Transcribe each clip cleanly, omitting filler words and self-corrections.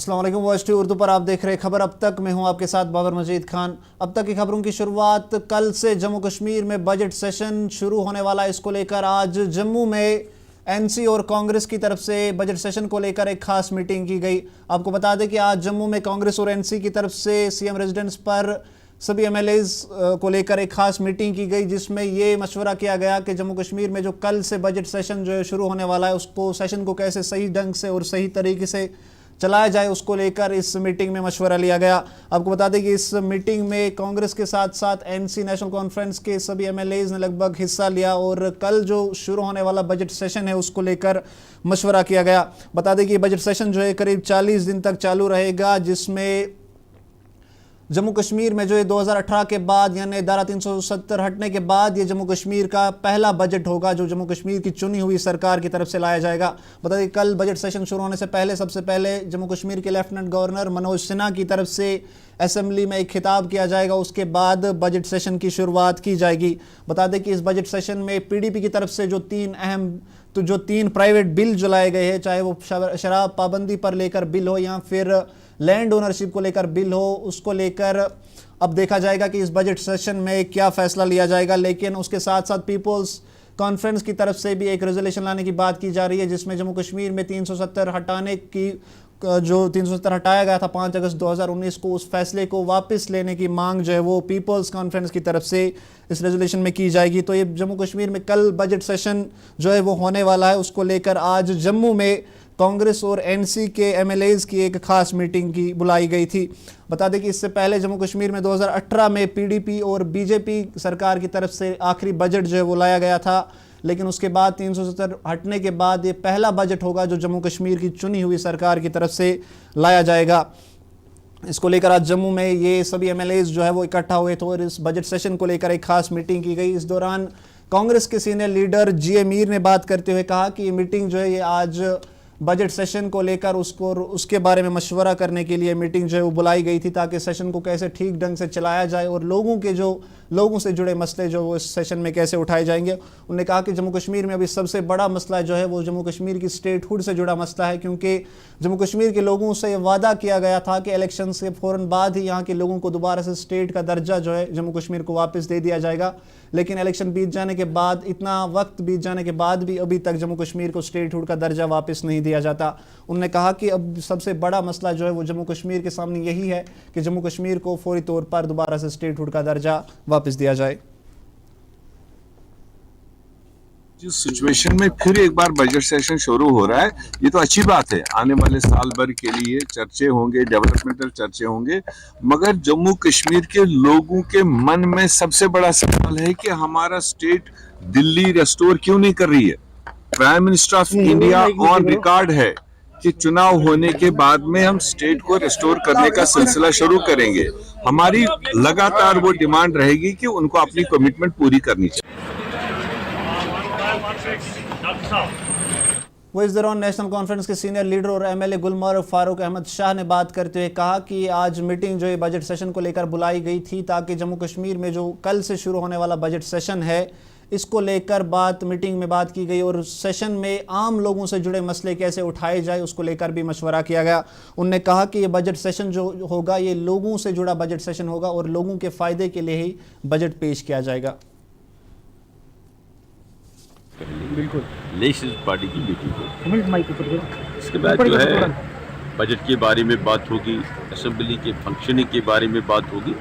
अस्सलाम वालेकुम। Voice T Urdu पर आप देख रहे खबर अब तक। मैं हूं आपके साथ बाबर मजीद खान। अब तक की खबरों की शुरुआत कल से जम्मू कश्मीर में बजट सेशन शुरू होने वाला है। इसको लेकर आज जम्मू में एनसी और कांग्रेस की तरफ से बजट सेशन को लेकर एक खास मीटिंग की गई। आपको बता दें कि आज जम्मू में कांग्रेस और एनसी की तरफ से सीएम रेजिडेंस पर सभी एमएलएज को लेकर एक खास मीटिंग की गई, जिसमें ये मशवरा किया गया कि जम्मू कश्मीर में जो कल से बजट सेशन जो है शुरू होने वाला है, उसको सेशन को कैसे सही ढंग से और सही तरीके से चलाया जाए, उसको लेकर इस मीटिंग में मशवरा लिया गया। आपको बता दें कि इस मीटिंग में कांग्रेस के साथ साथ एनसी नेशनल कॉन्फ्रेंस के सभी एमएलएज ने लगभग हिस्सा लिया और कल जो शुरू होने वाला बजट सेशन है उसको लेकर मशवरा किया गया। बता दें कि बजट सेशन जो है करीब 40 दिन तक चालू रहेगा, जिसमें जम्मू कश्मीर में जो है 2018 के बाद यानी धारा 370 हटने के बाद ये जम्मू कश्मीर का पहला बजट होगा जो जम्मू कश्मीर की चुनी हुई सरकार की तरफ से लाया जाएगा। बता दें कल बजट सेशन शुरू होने से पहले सबसे पहले जम्मू कश्मीर के लेफ्टिनेंट गवर्नर मनोज सिन्हा की तरफ से असेंबली में एक खिताब किया जाएगा, उसके बाद बजट सेशन की शुरुआत की जाएगी। बता दें कि इस बजट सेशन में पीडीपी की तरफ से जो तीन प्राइवेट बिल जो लाए गए हैं, चाहे वो शराब पाबंदी पर लेकर बिल हो या फिर लैंड ओनरशिप को लेकर बिल हो, उसको लेकर अब देखा जाएगा कि इस बजट सेशन में क्या फैसला लिया जाएगा। लेकिन उसके साथ साथ पीपल्स कॉन्फ्रेंस की तरफ से भी एक रेजोल्यूशन लाने की बात की जा रही है, जिसमें जम्मू कश्मीर में 370 हटाने की जो 370 हटाया गया था 5 अगस्त 2019 को, उस फैसले को वापस लेने की मांग जो है वो पीपल्स कॉन्फ्रेंस की तरफ से इस रेजोल्यूशन में की जाएगी। तो ये जम्मू कश्मीर में कल बजट सेशन जो है वो होने वाला है। उसको लेकर आज जम्मू में कांग्रेस और एनसी के एमएलएज की एक खास मीटिंग की बुलाई गई थी। बता दें कि इससे पहले जम्मू कश्मीर में 2018 में पीडीपी और बीजेपी सरकार की तरफ से आखिरी बजट जो है वो लाया गया था, लेकिन उसके बाद 370 हटने के बाद ये पहला बजट होगा जो जम्मू कश्मीर की चुनी हुई सरकार की तरफ से लाया जाएगा। इसको लेकर आज जम्मू में ये सभी एमएलएज जो है वो इकट्ठा हुए थे और इस बजट सेशन को लेकर एक खास मीटिंग की गई। इस दौरान कांग्रेस के सीनियर लीडर जी मीर ने बात करते हुए कहा कि ये मीटिंग जो है ये आज बजट सेशन को लेकर उसके बारे में मशवरा करने के लिए मीटिंग जो है वो बुलाई गई थी, ताकि सेशन को कैसे ठीक ढंग से चलाया जाए और लोगों से जुड़े मसले जो वो इस सेशन में कैसे उठाए जाएंगे। उन्होंने कहा कि जम्मू कश्मीर में अभी सबसे बड़ा मसला जो है वो जम्मू कश्मीर की स्टेटहुड से जुड़ा मसला है, क्योंकि जम्मू कश्मीर के लोगों से वादा किया गया था कि इलेक्शन से फ़ौरन बाद ही यहाँ के लोगों को दोबारा से स्टेट का दर्जा जो है जम्मू कश्मीर को वापस दे दिया जाएगा। लेकिन इलेक्शन बीत जाने के बाद, इतना वक्त बीत जाने के बाद भी अभी तक जम्मू कश्मीर को स्टेटहुड का दर्जा वापस नहीं दिया जाता। उन्होंने कहा कि अब सबसे बड़ा मसला जो है वो जम्मू कश्मीर के सामने यही है कि जम्मू कश्मीर को फौरी तौर पर दोबारा से स्टेटहुड का दर्जा वापस दिया जाए। जिस सिचुएशन में फिर एक बार बजट सेशन शुरू हो रहा है, ये तो अच्छी बात है। आने वाले साल भर के लिए चर्चे होंगे, डेवलपमेंटल चर्चे होंगे, मगर जम्मू कश्मीर के लोगों के मन में सबसे बड़ा सवाल है कि हमारा स्टेट दिल्ली रेस्टोर क्यों नहीं कर रही है। Prime minister of India on record है कि चुनाव होने के बाद में हम स्टेट को रिस्टोर करने का सिलसिला शुरू करेंगे। हमारी लगातार वो डिमांड रहेगी कि उनको अपनी कमिटमेंट पूरी करनी चाहिए। वो इस दौरान नेशनल कॉन्फ्रेंस के सीनियर लीडर और एमएलए गुलमर्ग फारूक अहमद शाह ने बात करते हुए कहा कि आज मीटिंग जो है बजट सेशन को लेकर बुलाई गई थी, ताकि जम्मू कश्मीर में जो कल से शुरू होने वाला बजट सेशन है इसको लेकर मीटिंग में बात की गई और सेशन में आम लोगों से जुड़े मसले कैसे उठाए जाए उसको लेकर भी मशवरा किया गया। उन्होंने कहा कि ये बजट सेशन जो होगा ये लोगों से जुड़ा बजट सेशन होगा और लोगों के फायदे के लिए ही बजट पेश किया जाएगा। बिल्कुल लेजिस्लेटिव पार्टी की मीटिंग होगी, इसके बाद जो है बजट के बारे में बात होगी, असेंबली के फंक्शनिंग के बारे में बात होगी।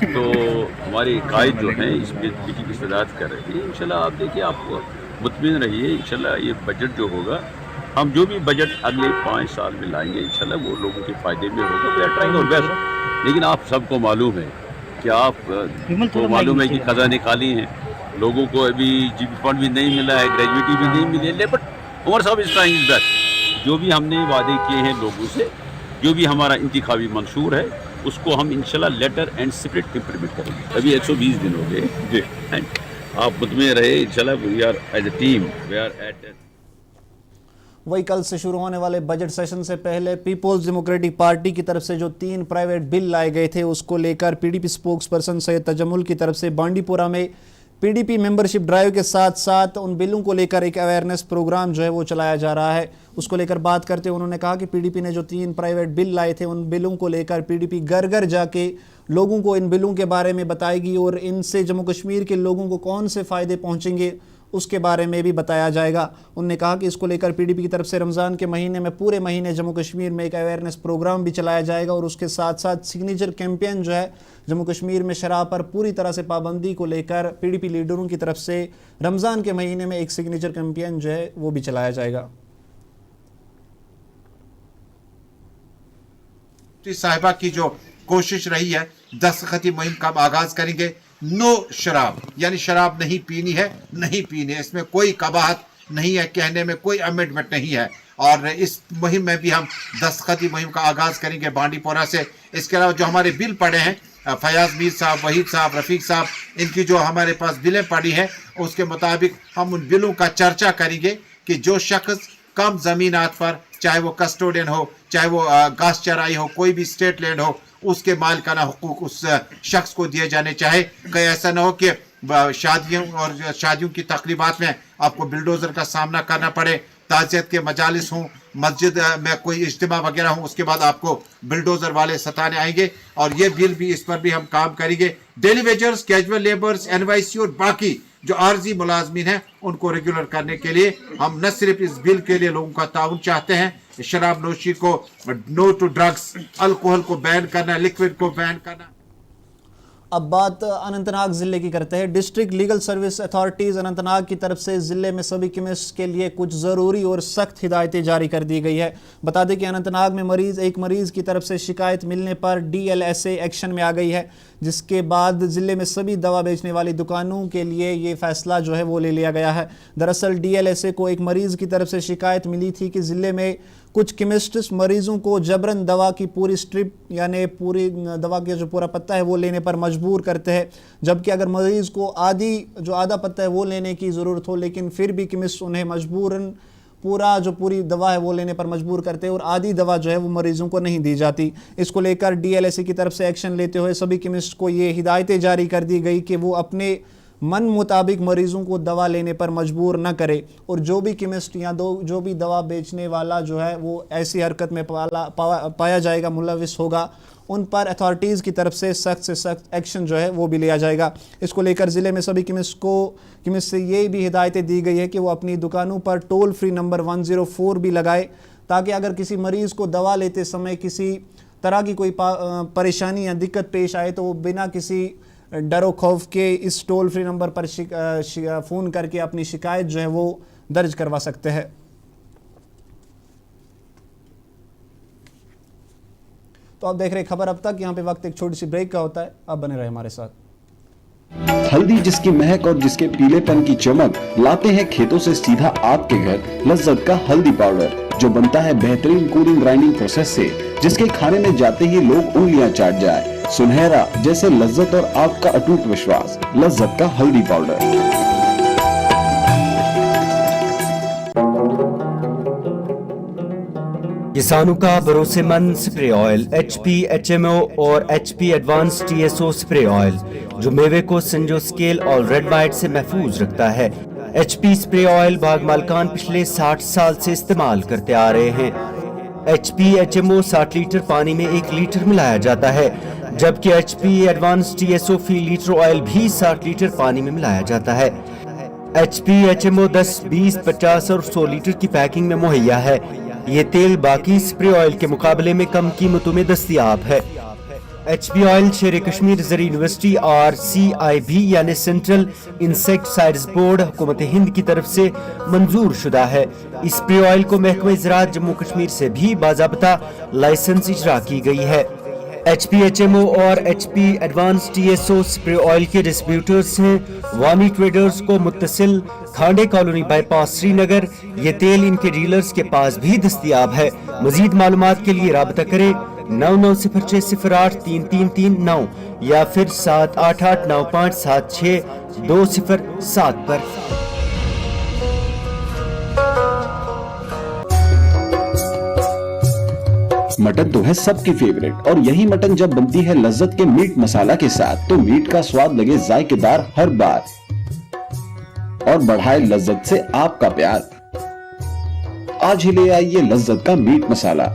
तो हमारे कायद जो हैं इस मीटिंग की सदारत कर रहे हैं। इंशाल्लाह आप देखिए, आप मुतमिन रहिए, इंशाल्लाह ये बजट जो होगा, हम जो भी बजट अगले 5 साल में लाएंगे इंशाल्लाह वो लोगों के फ़ायदे में होगा। We are trying our best. लेकिन आप सबको मालूम है कि आपको मालूम है कि खजाने खाली हैं, लोगों को अभी जीपी फंड भी नहीं मिला है, ग्रेजुएटी भी नहीं मिली है, बट उमर साहब इज ट्राइंग हिज बेस्ट। जो भी हमने वादे किए हैं लोगों से, जो भी हमारा इंतखाबी मंशूर है, उसको हम इंशाल्लाह लेटर एंड स्पिरिट इम्प्लीमेंट करेंगे। अभी 120 दिन हो गए जी, एंड आप मुतमिन रहे इंशाल्लाह we are as a team we are at. वही कल से शुरू होने वाले बजट सेशन से पहले पीपल्स डेमोक्रेटिक पार्टी की तरफ से जो 3 प्राइवेट बिल लाए गए थे उसको लेकर PDP spokes person Syed Tajammul की तरफ से बांडीपुरा में पीडीपी मेंबरशिप ड्राइव के साथ साथ उन बिलों को लेकर एक अवेयरनेस प्रोग्राम जो है वो चलाया जा रहा है। उसको लेकर बात करते हुए उन्होंने कहा कि पीडीपी ने जो 3 प्राइवेट बिल लाए थे उन बिलों को लेकर पीडीपी घर घर जाके लोगों को इन बिलों के बारे में बताएगी और इनसे जम्मू कश्मीर के लोगों को कौन से फ़ायदे पहुंचेंगे उसके बारे में भी बताया जाएगा। उन्होंने कहा कि इसको लेकर पीडीपी की तरफ से रमज़ान के महीने में पूरे महीने जम्मू कश्मीर में एक अवेयरनेस प्रोग्राम भी चलाया जाएगा और उसके साथ साथ सिग्नेचर कैंपेन जो है जम्मू कश्मीर में शराब पर पूरी तरह से पाबंदी को लेकर पीडीपी लीडरों की तरफ से रमज़ान के महीने में एक सिग्नेचर कैंपेन जो है वो भी चलाया जाएगा। साहिबा की जो कोशिश रही है, दस्तखती मुहिम का आगाज करेंगे। नो शराब, यानी शराब नहीं पीनी है, नहीं पीनी है, इसमें कोई कबाहत नहीं है, कहने में कोई अमेंडमेंट नहीं है। और इस मुहिम में भी हम दस्तखती मुहिम का आगाज करेंगे बांडीपोरा से। इसके अलावा जो हमारे बिल पड़े हैं, फयाज मीर साहब, वहीद साहब, रफीक साहब, इनकी जो हमारे पास बिलें पड़ी हैं उसके मुताबिक हम उन बिलों का चर्चा करेंगे कि जो शख्स कम ज़मीनात पर, चाहे वो कस्टोडियन हो, चाहे वो घास चराई हो, कोई भी स्टेट लैंड हो, उसके मालिकाना हुकूक उस शख्स को दिए जाने चाहे। कहीं ऐसा ना हो कि शादियों की तकरीबात में आपको बिल्डोजर का सामना करना पड़े, ताज़ियत के मजालिस हों, मस्जिद में कोई इज्तिमा वगैरह हो, उसके बाद आपको बिल्डोजर वाले सताने आएंगे। और ये बिल भी, इस पर भी हम काम करेंगे। Daily wagers, casual labours, NYC और बाकी जो आर्जी मुलाजमीन हैं उनको रेगुलर करने के लिए हम न सिर्फ इस बिल के लिए लोगों का ताउन चाहते हैं, शराब नोशी को, नो टू ड्रग्स, अल्कोहल को बैन करना, लिक्विड को बैन करना। अब बात अनंतनाग ज़िले की करते हैं। District legal service authorities Anantnag की तरफ से ज़िले में सभी केमिस्ट के लिए कुछ ज़रूरी और सख्त हिदायतें जारी कर दी गई है। बता दें कि अनंतनाग में एक मरीज़ की तरफ से शिकायत मिलने पर DLSA एक्शन में आ गई है, जिसके बाद ज़िले में सभी दवा बेचने वाली दुकानों के लिए ये फ़ैसला जो है वो ले लिया गया है। दरअसल DLSA को एक मरीज़ की तरफ से शिकायत मिली थी कि ज़िले में कुछ केमिस्ट्स मरीजों को जबरन दवा की पूरी स्ट्रिप यानी पूरी दवा का जो पूरा पत्ता है वो लेने पर मजबूर करते हैं, जबकि अगर मरीज़ को आधा पत्ता है वो लेने की ज़रूरत हो लेकिन फिर भी केमिस्ट उन्हें मजबूरन पूरी दवा है वो लेने पर मजबूर करते हैं और आधी दवा जो है वो मरीजों को नहीं दी जाती। इसको लेकर DLSA की तरफ से एक्शन लेते हुए सभी केमिस्ट को ये हिदायतें जारी कर दी गई कि वो अपने मन मुताबिक मरीजों को दवा लेने पर मजबूर न करे और जो भी केमिस्ट या जो भी दवा बेचने वाला जो है वो ऐसी हरकत में पाया जाएगा, मुलविस होगा, उन पर अथॉरिटीज़ की तरफ से सख्त एक्शन जो है वो भी लिया जाएगा। इसको लेकर ज़िले में सभी केमिस्ट से ये भी हिदायतें दी गई है कि वो अपनी दुकानों पर टोल फ्री नंबर 104 भी लगाए, ताकि अगर किसी मरीज़ को दवा लेते समय किसी तरह की कोई परेशानी या दिक्कत पेश आए तो वो बिना किसी डरो खौफ के इस टोल फ्री नंबर पर फ़ोन करके अपनी शिकायत जो है वो दर्ज करवा सकते हैं। तो आप देख रहे खबर अब तक। यहाँ पे वक्त एक छोटी सी ब्रेक का होता है, आप बने रहे हमारे साथ। हल्दी जिसकी महक और जिसके पीलेपन की चमक, लाते हैं खेतों से सीधा आपके घर लज्जत का हल्दी पाउडर, जो बनता है बेहतरीन कूलिंग ग्राइंडिंग प्रोसेस से, जिसके खाने में जाते ही लोग उंगलियां चाट जाए। सुनहरा जैसे लज्जत और आपका अटूट विश्वास, लज्जत का हल्दी पाउडर। किसानों का भरोसेमंद स्प्रे ऑयल HP HMO और HP advance TSO spray oil, जो मेवे को संजो स्केल और रेड वाइट से महफूज रखता है। HP स्प्रे ऑयल बाग मालकान पिछले 60 साल से इस्तेमाल करते आ रहे हैं। HP HMO 60 लीटर पानी में 1 लीटर मिलाया जाता है, जबकि HP एडवांस TSO फी लीटर ऑयल भी 60 लीटर पानी में मिलाया जाता है। HP HMO 10, 20, 50 और 100 लीटर की पैकिंग में मुहैया है। ये तेल बाकी स्प्रे ऑयल के मुकाबले में कम कीमतों में दस्तयाब है। HP ऑयल शेर कश्मीर ज़री यूनिवर्सिटी और CIB यानी सेंट्रल इंसेक्टिसाइड्स बोर्ड हुकूमत हिंद की तरफ से मंजूर शुदा है। इस स्प्रे ऑयल को महकमा ज़राअत जम्मू कश्मीर से भी बाज़ाब्ता लाइसेंस इजरा की गई है। HP HMO और HP advance TSO spray oil के डिस्ट्रीब्यूटर्स हैं वानी ट्रेडर्स को मुत्तसिल खांडे कॉलोनी बाईपास श्रीनगर। ये तेल इनके डीलर्स के पास भी दस्तयाब है। मजीद मालूमात के लिए राबता करें 9906083339 या फिर 7889576207 पर। मटन तो है सबकी फेवरेट, और यही मटन जब बनती है लज्जत के मीट मसाला के साथ, तो मीट का स्वाद लगे जायकेदार हर बार। और बढ़ाए लज्जत से आपका प्यार। आज ही ले आइए लज्जत का मीट मसाला।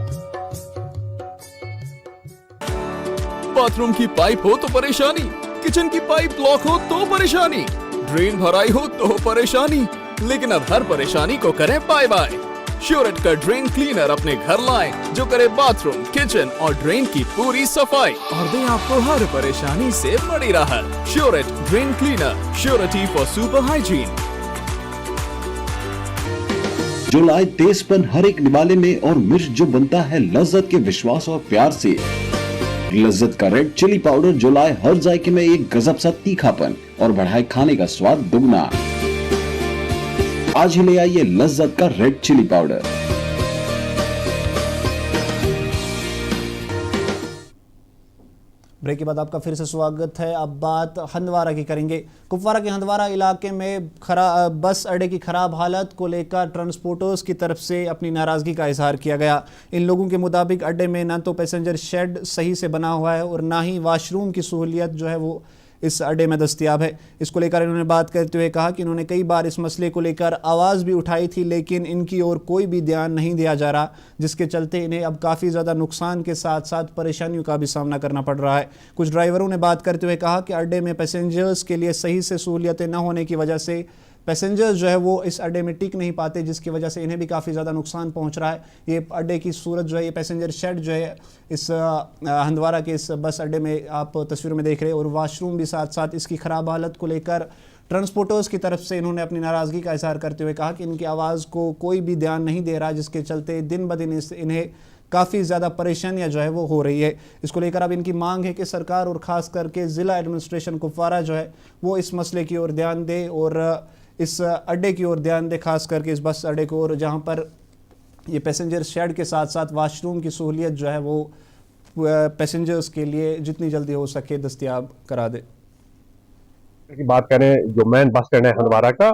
बाथरूम की पाइप हो तो परेशानी, किचन की पाइप ब्लॉक हो तो परेशानी, ड्रेन भराई हो तो परेशानी, लेकिन अब हर परेशानी को करें बाय बाय। श्योरेट का ड्रेन क्लीनर अपने घर लाएं, जो करे बाथरूम, किचन और ड्रेन की पूरी सफाई और दे आपको हर परेशानी से बड़ी राहत। श्योरेट drain cleaner, surety for super hygiene. जो लाए तेजपन हर एक निवाले में और मिर्च जो बनता है लज्जत के विश्वास और प्यार से। लज्जत का रेड चिली पाउडर जो लाए हर जायके में एक गजब सा तीखापन और बढ़ाए खाने का स्वाद दुगना। आज ही ले आइए लज्जत का रेड चिली पाउडर। ब्रेक के बाद आपका फिर से स्वागत है। अब बात हंदवाड़ा की करेंगे। कुपवारा के हंदवाड़ा इलाके में बस अड्डे की खराब हालत को लेकर ट्रांसपोर्टर्स की तरफ से अपनी नाराजगी का इजहार किया गया। इन लोगों के मुताबिक अड्डे में ना तो पैसेंजर शेड सही से बना हुआ है और ना ही वॉशरूम की सहूलियत जो है वो इस अड्डे में दस्तयाब है। इसको लेकर इन्होंने बात करते हुए कहा कि इन्होंने कई बार इस मसले को लेकर आवाज़ भी उठाई थी, लेकिन इनकी ओर कोई भी ध्यान नहीं दिया जा रहा, जिसके चलते इन्हें अब काफ़ी ज़्यादा नुकसान के साथ साथ परेशानियों का भी सामना करना पड़ रहा है। कुछ ड्राइवरों ने बात करते हुए कहा कि अड्डे में पैसेंजर्स के लिए सही से सहूलियतें न होने की वजह से पैसेंजर्स जो है वो इस अड्डे में टिक नहीं पाते, जिसकी वजह से इन्हें भी काफ़ी ज़्यादा नुकसान पहुंच रहा है। ये अड्डे की सूरत जो है, ये पैसेंजर शेड जो है इस हंदवाड़ा के इस बस अड्डे में आप तस्वीरों में देख रहे हैं, और वाशरूम भी साथ साथ इसकी ख़राब हालत को लेकर ट्रांसपोर्टर्स की तरफ से इन्होंने अपनी नाराज़गी का इजहार करते हुए कहा कि इनकी आवाज़ को कोई भी ध्यान नहीं दे रहा, जिसके चलते दिन ब दिन इन्हें काफ़ी ज़्यादा परेशानियां जो है वो हो रही है। इसको लेकर अब इनकी मांग है कि सरकार और ख़ास करके ज़िला एडमिनिस्ट्रेशन कुपवारा जो है वो इस मसले की ओर ध्यान दे और इस अड्डे की ओर ध्यान दे, खास करके इस बस अड्डे को, और जहां पर ये पैसेंजर शेड के साथ साथ वाशरूम की सहूलियत जो है वो पैसेंजर्स के लिए जितनी जल्दी हो सके दस्तयाब करा दे। की बात करें जो मेन बस स्टैंड है हंदवाड़ा का,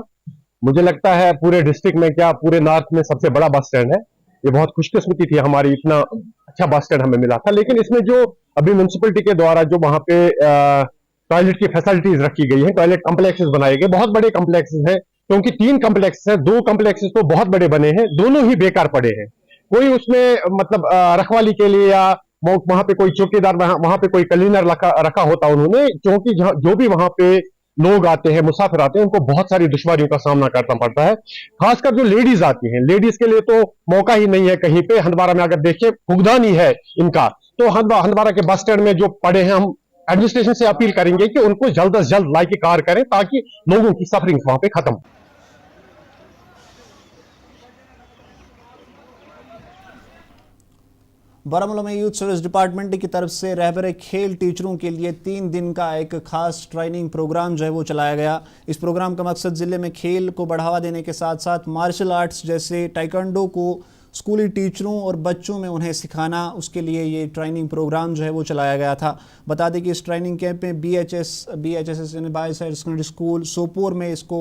मुझे लगता है पूरे डिस्ट्रिक्ट में क्या पूरे नॉर्थ में सबसे बड़ा बस स्टैंड है। ये बहुत खुशकिस्मती थी हमारी, इतना अच्छा बस स्टैंड हमें मिला था। लेकिन इसमें जो अभी म्यूनसिपलिटी के द्वारा जो वहां पे टॉयलेट की फैसिलिटीज रखी गई है, टॉयलेट कॉम्प्लेक्सेस बनाए गए, बहुत बड़े कॉम्प्लेक्सेस हैं, क्योंकि 3 कॉम्प्लेक्स हैं, 2 कॉम्प्लेक्सेस तो बहुत बड़े बने हैं, दोनों ही बेकार पड़े हैं। कोई उसमें मतलब रखवाली के लिए या वहां पे कोई चौकीदार, वहां पे कोई क्लीनर रखा होता उन्होंने, क्योंकि जो भी वहां पे लोग आते हैं, मुसाफिर आते हैं, उनको बहुत सारी दुश्वारियों का सामना करना पड़ता है। खासकर जो लेडीज आती हैं, लेडीज के लिए तो मौका ही नहीं है कहीं पे। हंदवाड़ा में अगर देखें फुकदान ही है इनका। तो हंदवाड़ा के बस स्टैंड में जो पड़े हैं, हम एडमिनिस्ट्रेशन से अपील करेंगे कि उनको जल्द से जल्द लाइक कार करें ताकि लोगों की सफरिंग वहां पे खत्म। बारामूला में यूथ सर्विस डिपार्टमेंट की तरफ से रहबरे खेल टीचरों के लिए 3 दिन का एक खास ट्रेनिंग प्रोग्राम जो है वो चलाया गया। इस प्रोग्राम का मकसद ज़िले में खेल को बढ़ावा देने के साथ साथ मार्शल आर्ट्स जैसे टाइकोंडो को स्कूली टीचरों और बच्चों में उन्हें सिखाना, उसके लिए ये ट्रेनिंग प्रोग्राम जो है वो चलाया गया था। बता दें कि इस ट्रेनिंग कैंप में BHS यानी boys higher secondary school Sopore में इसको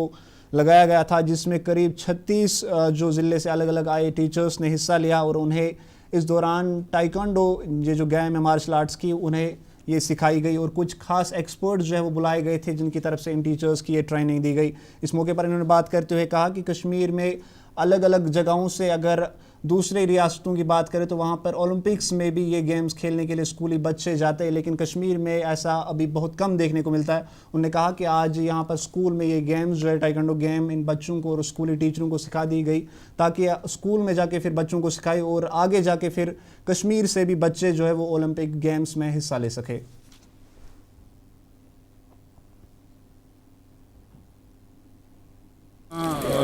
लगाया गया था, जिसमें करीब 36 जो ज़िले से अलग अलग आए टीचर्स ने हिस्सा लिया और उन्हें इस दौरान टाइकोंडो ये जो गेम है मार्शल आर्ट्स की, उन्हें ये सिखाई गई और कुछ खास एक्सपर्ट्स जो है वो बुलाए गए थे, जिनकी तरफ से इन टीचर्स की ये ट्रेनिंग दी गई। इस मौके पर इन्होंने बात करते हुए कहा कि कश्मीर में अलग अलग जगहों से अगर दूसरे रियासतों की बात करें तो वहाँ पर ओलंपिक्स में भी ये गेम्स खेलने के लिए स्कूली बच्चे जाते हैं, लेकिन कश्मीर में ऐसा अभी बहुत कम देखने को मिलता है। उन्होंने कहा कि आज यहाँ पर स्कूल में ये गेम्स जो है टाइकोंडो गेम इन बच्चों को और स्कूली टीचरों को सिखा दी गई, ताकि स्कूल में जाके फिर बच्चों को सिखाए और आगे जाके फिर कश्मीर से भी बच्चे जो है वो ओलंपिक गेम्स में हिस्सा ले सके।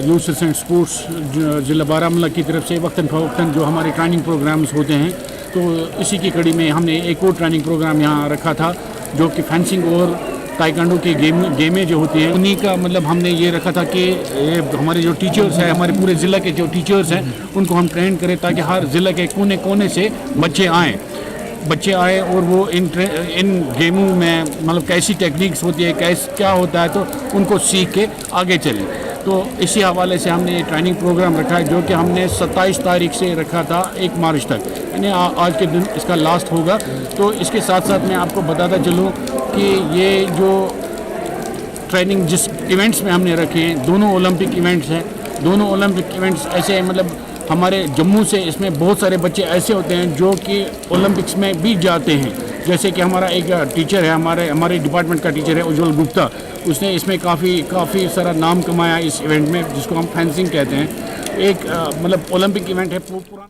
यूथ एंड स्पोर्ट्स ज़िला बारामूला की तरफ से वक्तन फ़वक्तन जो हमारे ट्रेनिंग प्रोग्राम्स होते हैं, तो इसी की कड़ी में हमने एक और ट्रेनिंग प्रोग्राम यहाँ रखा था, जो कि फेंसिंग और टाइकोंडो की गेमें जो होती हैं उन्हीं का मतलब हमने ये रखा था कि हमारे जो टीचर्स हैं, हमारे पूरे ज़िला के जो टीचर्स हैं, उनको हम ट्रेन करें ताकि हर ज़िला के कोने कोने से बच्चे आए और वो इन गेमों में मतलब कैसी टेक्निक्स होती है, क्या होता है, तो उनको सीख के आगे चलें। तो इसी हवाले से हमने ये ट्रेनिंग प्रोग्राम रखा है, जो कि हमने 27 तारीख से रखा था 1 मार्च तक, यानी आज के दिन इसका लास्ट होगा। तो इसके साथ साथ मैं आपको बताता चलूँ कि ये जो ट्रेनिंग इवेंट्स में हमने रखे हैं। दोनों ओलंपिक इवेंट्स हैं। दोनों ओलंपिक इवेंट्स ऐसे मतलब हमारे जम्मू से इसमें बहुत सारे बच्चे ऐसे होते हैं जो कि ओलंपिक्स में भी जाते हैं। जैसे कि हमारा एक टीचर है, हमारे डिपार्टमेंट का टीचर है उज्ज्वल गुप्ता, उसने इसमें काफ़ी सारा नाम कमाया इस इवेंट में, जिसको हम फेंसिंग कहते हैं। एक मतलब ओलंपिक इवेंट है पूरा।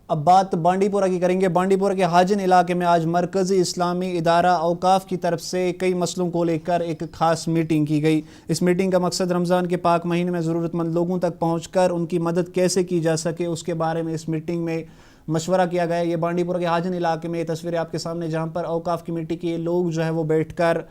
अब बात बांडीपुरा की करेंगे। बांडीपुरा के हाजिन इलाके में आज मरकज़ी इस्लामी इदारा औकाफ की तरफ से कई मसलों को लेकर एक ख़ास मीटिंग की गई। इस मीटिंग का मकसद रमज़ान के पाक महीने में ज़रूरतमंद लोगों तक पहुंचकर उनकी मदद कैसे की जा सके उसके बारे में इस मीटिंग में मशवरा किया गया। ये बांडीपुरा के हाजिन इलाके में ये तस्वीरें आपके सामने, जहाँ पर औकाफ कमेटी के लोग जो है वो बैठ कर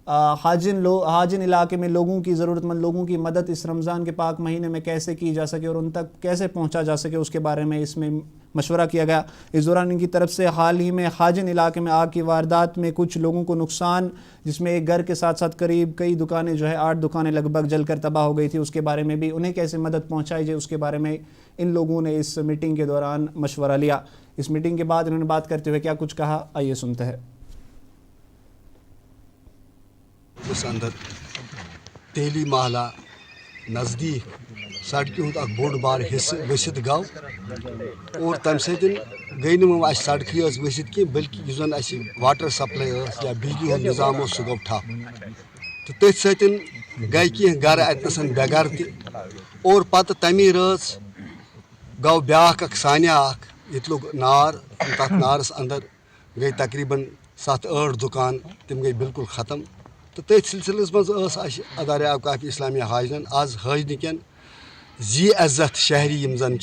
हाजिन इलाके में लोगों की, ज़रूरतमंद लोगों की मदद इस रमज़ान के पाक महीने में कैसे की जा सके और उन तक कैसे पहुंचा जा सके उसके बारे में इसमें मशवरा किया गया। इस दौरान इनकी तरफ से हाल ही में हाजिन इलाके में आग की वारदात में कुछ लोगों को नुकसान, जिसमें एक घर के साथ साथ करीब कई दुकानें जो है 8 दुकानें लगभग जलकर तबाह हो गई थी, उसके बारे में भी उन्हें कैसे मदद पहुँचाई जाए उसके बारे में इन लोगों ने इस मीटिंग के दौरान मशवरा लिया। इस मीटिंग के बाद इन्होंने बात करते हुए क्या कुछ कहा, आइए सुनते हैं। उस अंदर तेली महला नज़दीक सड़क हूँ बोड़ बार हिस्से वसित गौ और तम गई नुम सड़क वसित की बल्कि जुन वाटर सप्लाई या बिजली हूँ निज़ाम सह गो ठप तो तथ सतन गई कह गर अतन बेगर और पत तमी रज गौ ब्याख सानिया ये लोग नार तथ नारस अंदर गई तकरीबन 7-8 दुकान तम गई बिल्कुल ख़त्म। तो तथ सिलसिलस मज अदारे औकाफ इस्लामिया हाजन आज हाजन कन जी इज्जत शहरी यम जन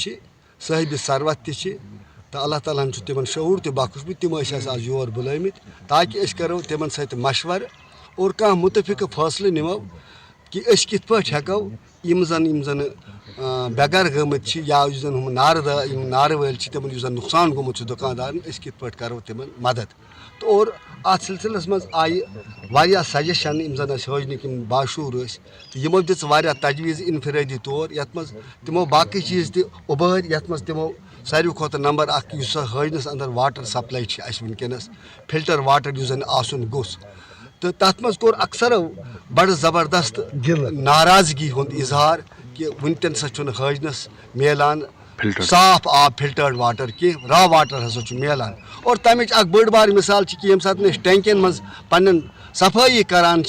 साहिब सरवत तो अल्लाह ताला तिमन शऊर तो बख्शमुत तम आज योर बुलमित ताकि अस करो तिमन सत मशवर और कह मुतफिक फैसले निमो कि अस कित पट हेको यम जन बेगर गमत या जन नार वल तमन जन नुकसान गोमुत दुकानदार अस कित पट करो तिमन मदद। तो और अत सिलसिलस मज आई वारिया सजेशन यम जन हाजन कि बाशूर तो यमो दिस वारिया तजवीज़ इनफरादी तौर यत मज तिमो बाकी चीज़ त उबर यत मज तिमो सारी खोत नंबर हाजनस अंदर वाटर सप्लाई अस वनकस फिल्टर वाटर जन आसन गोस तो तथ मज कोर अक्सर बड़ ज़बरदस्त नाराज़गी हुंद इजहार कि वनकन सा हाजनस मिलान साफ आब फिल्टर्ड वाटर कि रा वाटर हसा मिलान। और तमिच बड़ बार मिसाल कि यम सात टैंकन मज पन्न सफाई करान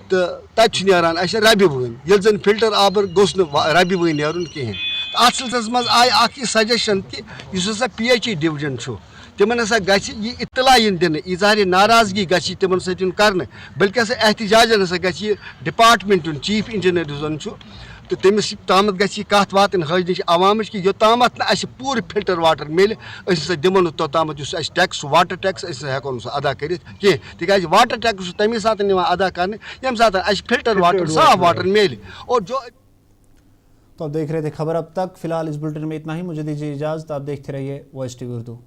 तो तत नारान अस रबि वन ये जन फिल्टर आबर गोस रबि वन नीरुन कहें। अत सिलसिलस मज आई सजेशन कि हसा PHE डिवीजन तिमन हसा गि इतला दिन इजहार नाराजगी गि तिमन सतन कर बल्कि हसा एहतजाजन हसा गि डिपार्टमेंट चीफ इंजीनियर जन तो तमिस तामत गि कत वातन हाजन अवाम कि योतामत पूरे फिल्टर वाटर मिले अस दिमो तोतामत टैक्स वाटर टैक्स हेको अदा कर तिक वाटर टैक्स तमी सात अदा कर यम सात फिल्टर वाटर साफ वाटर मिले। और जो तो आप देख रहे थे खबर अब तक। फिलहाल इस बुलेटिन में इतना ही, मुझे दीजिए इजाज़त। आप देखते रहिए OSTV उर्दू।